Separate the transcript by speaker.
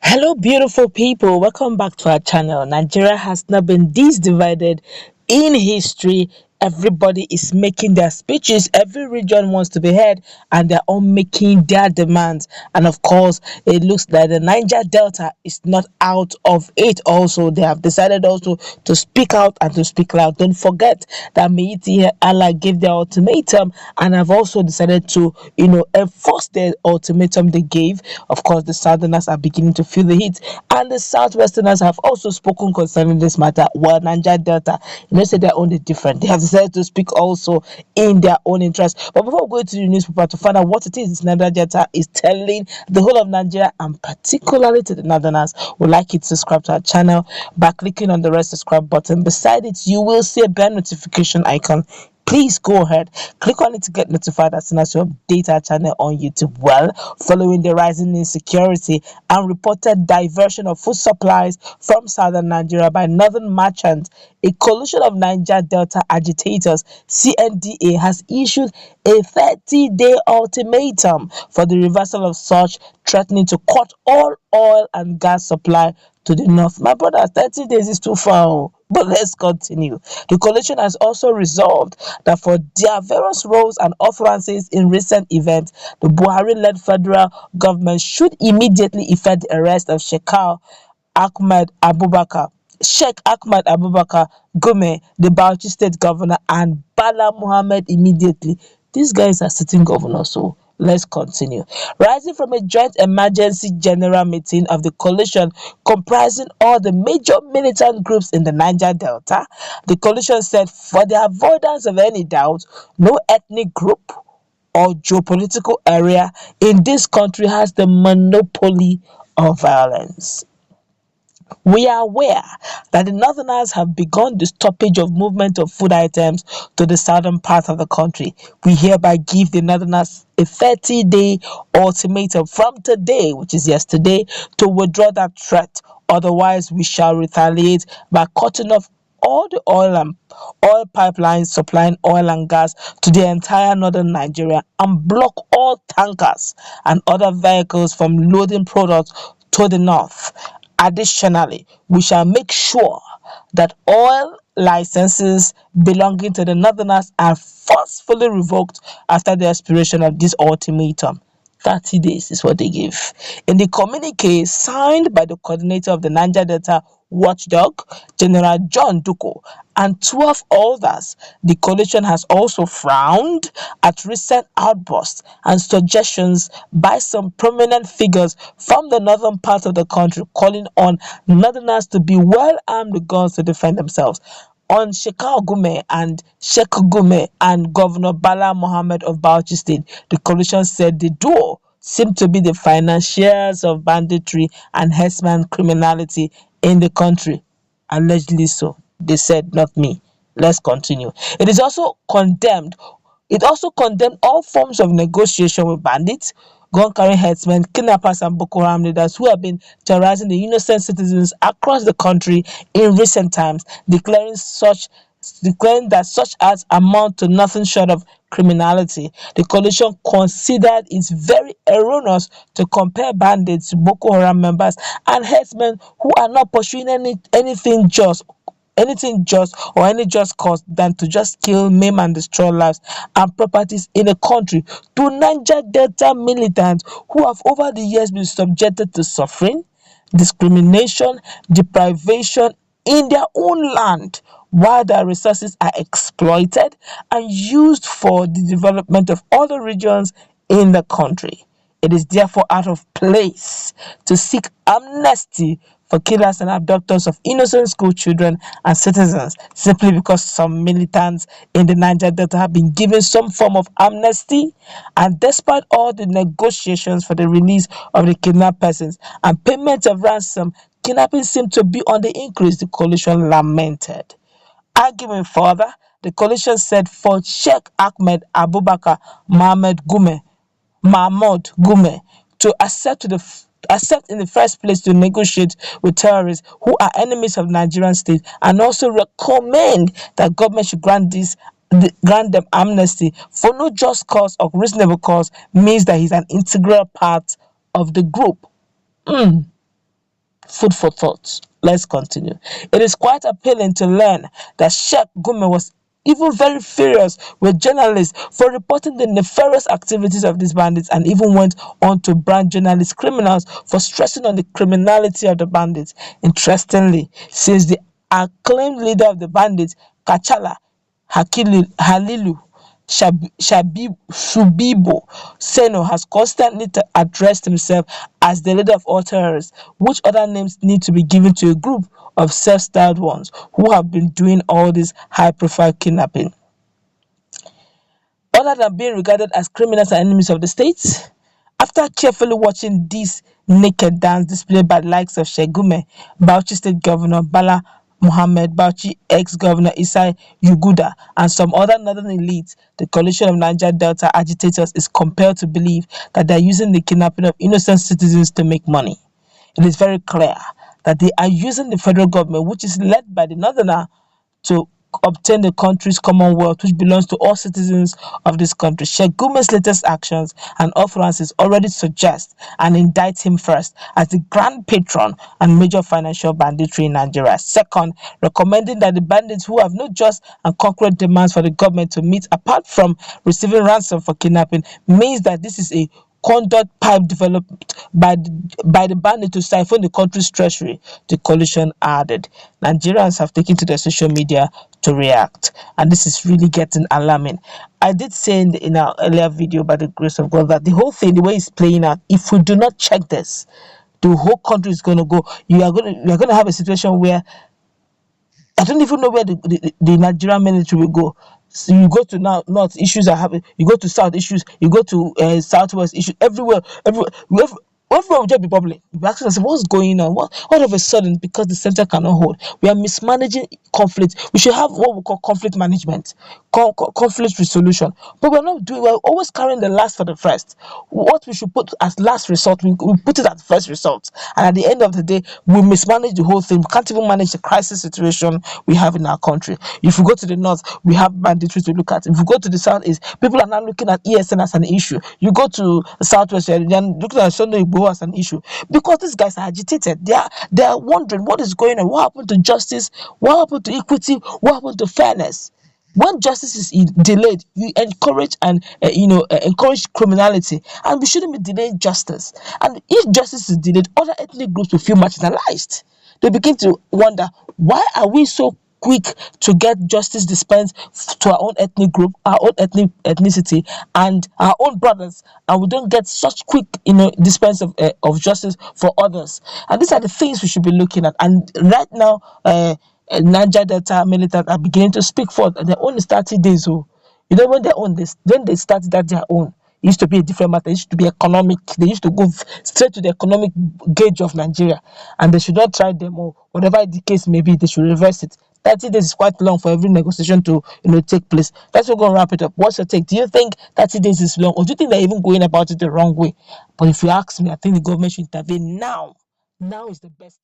Speaker 1: Hello, beautiful people. Welcome back to our channel. Nigeria has not been this divided in history. Everybody is making their speeches. Every region wants to be heard, and they're all making their demands. And of course, it looks like the Niger Delta is not out of it. Also, they have decided also to speak out and to speak loud. Don't forget that Miyetti Alla gave their ultimatum, and have also decided to, enforce the ultimatum they gave. Of course, the Southerners are beginning to feel the heat, and the Southwesterners have also spoken concerning this matter. Well, Niger Delta, say their own is different. They have decided to speak also in their own interest. But before we go to the newspaper to find out what it is Niger Delta is telling the whole of Nigeria, and particularly to the Northerners, would like you to subscribe to our channel by clicking on the red subscribe button. Beside it, you will see a bell notification icon. Please go ahead, click on it to get notified as soon as you update our channel on YouTube. Well, following the rising insecurity and reported diversion of food supplies from southern Nigeria by northern merchants, a coalition of Niger Delta agitators, CNDA, has issued a 30-day ultimatum for the reversal of such, threatening to cut all oil and gas supply to the north. My brother, 30 days is too far. But let's continue. The coalition has also resolved that for their various roles and utterances in recent events, the Buhari-led federal government should immediately effect the arrest of Ahmed Abubakar, Sheikh Ahmed Abubakar Gume, the Bauchi state governor, and Bala Muhammad immediately. These guys are sitting governors, so let's continue. Rising from a joint emergency general meeting of the coalition comprising all the major militant groups in the Niger Delta, the coalition said for the avoidance of any doubt, no ethnic group or geopolitical area in this country has the monopoly of violence. We are aware that the Northerners have begun the stoppage of movement of food items to the southern part of the country. We hereby give the Northerners a 30-day ultimatum from today, which is yesterday, to withdraw that threat. Otherwise, we shall retaliate by cutting off all the oil pipelines supplying oil and gas to the entire northern Nigeria, and block all tankers and other vehicles from loading products to the north. Additionally, we shall make sure that oil licenses belonging to the Northerners are forcefully revoked after the expiration of this ultimatum. 30 days is what they give. In the communique signed by the coordinator of the Niger Delta Watchdog, General John Duko, and 12 others, the coalition has also frowned at recent outbursts and suggestions by some prominent figures from the northern part of the country calling on northerners to be well armed with guns to defend themselves. On Shekau Gume and Sheikh Gume and Governor Bala Mohammed of Bauchi State, the coalition said the duo seem to be the financiers of banditry and herdsman criminality in the country. Allegedly so. They said, not me. Let's continue. It also condemned all forms of negotiation with bandits, gun-carrying herdsmen, kidnappers, and Boko Haram leaders who have been terrorizing the innocent citizens across the country in recent times, declaring that such acts amount to nothing short of criminality. The coalition considered it very erroneous to compare bandits, Boko Haram members, and herdsmen who are not pursuing anything just or any just cause than to just kill, maim, and destroy lives and properties in a country, to Niger Delta militants who have over the years been subjected to suffering, discrimination, deprivation in their own land, while their resources are exploited and used for the development of other regions in the country. It is therefore out of place to seek amnesty for killers and abductors of innocent school children and citizens simply because some militants in the Niger Delta have been given some form of amnesty, and despite all the negotiations for the release of the kidnapped persons and payment of ransom, kidnapping seemed to be on the increase, the coalition lamented. Arguing further, the coalition said for Sheikh Ahmed Abubakar Mahmoud Gume to accept in the first place to negotiate with terrorists who are enemies of the Nigerian state, and also recommend that government should grant them amnesty for no just cause or reasonable cause, means that he's an integral part of the group. Food for thought. Let's continue. It is quite appealing to learn that Sheikh Gume was even very furious with journalists for reporting the nefarious activities of these bandits, and even went on to brand journalists criminals for stressing on the criminality of the bandits. Interestingly, since the acclaimed leader of the bandits, Kachala Halilu Shubibo Seno has constantly addressed himself as the leader of all terrorists, which other names need to be given to a group of self-styled ones who have been doing all this high-profile kidnapping. Other than being regarded as criminals and enemies of the state, after carefully watching this naked dance displayed by the likes of Shegume, Bauchi State Governor Bala Mohammed, Bauchi ex-Governor Isai Yuguda, and some other northern elites, the coalition of Niger Delta agitators is compelled to believe that they are using the kidnapping of innocent citizens to make money. It is very clear that they are using the federal government, which is led by the northerner, to obtain the country's commonwealth, which belongs to all citizens of this country. Sheikh Gume's latest actions and utterances already suggest and indict him first as the grand patron and major financial banditry in Nigeria. Second, recommending that the bandits who have no just and concrete demands for the government to meet apart from receiving ransom for kidnapping means that this is a conduct pipe developed by the bandit to siphon the country's treasury, the coalition added. Nigerians have taken to their social media to react, and this is really getting alarming. I did say in our earlier video, by the grace of God, that the whole thing, the way it's playing out, if we do not check this, the whole country is going to go. You are going to have a situation where I don't even know where the Nigerian military will go. So you go to now north, issues are happening. You go to south, issues. You go to southwest, issues. Everywhere will just be bubbling. You ask yourself, what's going on? What all of a sudden, because the center cannot hold, we are mismanaging conflict. We should have what we call conflict management, conflict resolution. But we're not doing. We're always carrying the last for the first. What we should put as last result, we put it as first result. And at the end of the day, we mismanage the whole thing. We can't even manage the crisis situation we have in our country. If we go to the north, we have banditry to look at. If we go to the southeast, people are now looking at ESN as an issue. You go to the southwest, they're looking at Sunday Igboho as an issue, because these guys are agitated. They are wondering what is going on. What happened to justice? What happened to equity? What happened to fairness? When justice is delayed, you encourage and encourage criminality, and we shouldn't be delaying justice. And if justice is delayed, other ethnic groups will feel marginalized. They begin to wonder, why are we so quick to get justice dispensed to our own ethnic group, our own ethnicity, and our own brothers, and we don't get such quick, dispense of justice for others. And these are the things we should be looking at. And right now, Niger Delta Militants are beginning to speak forth. Their own is 30 days. Oh, when their own, when they started that their own, it used to be a different matter. It used to be economic. They used to go straight to the economic gauge of Nigeria, and they should not try them, or whatever the case may be, they should reverse it. 30 days is quite long for every negotiation to take place. That's what we're going to wrap it up. What's your take? Do you think 30 days is long, or do you think they're even going about it the wrong way? But if you ask me, I think the government should intervene now. Now is the best.